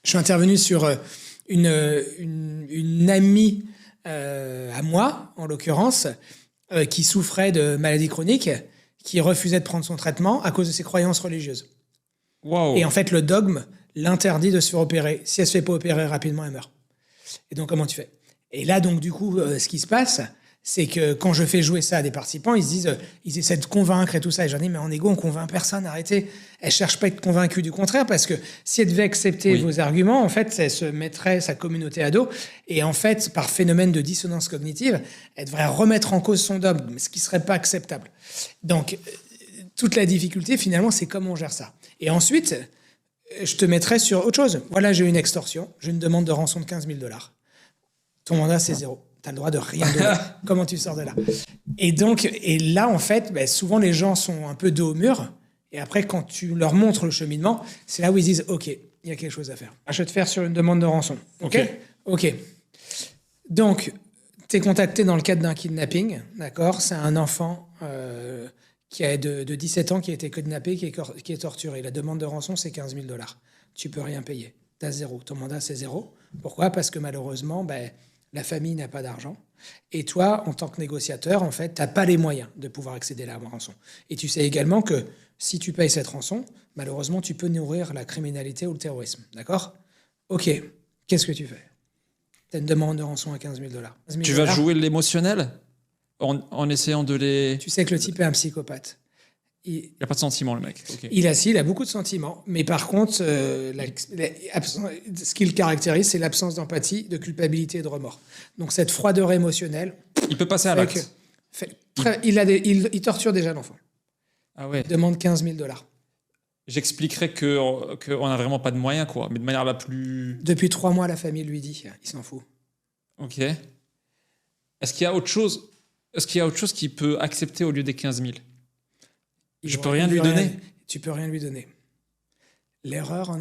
Je suis intervenu sur une amie à moi, en l'occurrence, qui souffrait de maladies chroniques, qui refusait de prendre son traitement à cause de ses croyances religieuses. Waouh. Et en fait, le dogme l'interdit de se faire opérer. Si elle se fait pas opérer rapidement, elle meurt. Et donc, comment tu fais? Et là, donc, du coup, ce qui se passe, c'est que quand je fais jouer ça à des participants, ils se disent, ils essaient de convaincre et tout ça. Et j'en dis, mais en égo, on convainc personne, arrêtez. Elle cherche pas à être convaincue, du contraire, parce que si elle devait accepter vos arguments, en fait, elle se mettrait sa communauté à dos. Et en fait, par phénomène de dissonance cognitive, elle devrait remettre en cause son dogme, ce qui serait pas acceptable. Donc, toute la difficulté, finalement, c'est comment on gère ça. Et ensuite, je te mettrais sur autre chose. Voilà, j'ai une extorsion, j'ai une demande de rançon de 15 000 $. Ton mandat, c'est 0. Tu as le droit de rien donner. Comment tu sors de là? Et donc, et là, en fait, souvent, les gens sont un peu dos au mur. Et après, quand tu leur montres le cheminement, c'est là où ils disent, OK, il y a quelque chose à faire. Je vais te faire sur une demande de rançon. OK. Donc, tu es contacté dans le cadre d'un kidnapping, d'accord? C'est un enfant qui a de 17 ans qui a été kidnappé, qui est torturé. La demande de rançon, c'est 15 000 $. Tu peux rien payer. Tu as 0. Ton mandat, c'est 0. Pourquoi? Parce que malheureusement, la famille n'a pas d'argent. Et toi, en tant que négociateur, en fait, tu n'as pas les moyens de pouvoir accéder à la rançon. Et tu sais également que si tu payes cette rançon, malheureusement, tu peux nourrir la criminalité ou le terrorisme. D'accord? OK. Qu'est-ce que tu fais? Tu as une demande de rançon à 15 000 $. Tu vas jouer l'émotionnel en essayant de les... Tu sais que le type est un psychopathe. Il n'a pas de sentiments, le mec. Okay. Il a beaucoup de sentiments, mais par contre, ce qui le caractérise, c'est l'absence d'empathie, de culpabilité et de remords. Donc cette froideur émotionnelle... Il peut passer à l'acte. Il torture déjà l'enfant. Ah ouais. Il demande 15 000 $. J'expliquerai qu'on n'a vraiment pas de moyens, quoi, mais de manière la plus... Depuis 3 mois, la famille lui dit, il s'en fout. Ok. Est-ce qu'il y a autre chose qu'il peut accepter au lieu des 15 000? Je peux rien lui donner. Tu peux rien lui donner. L'erreur en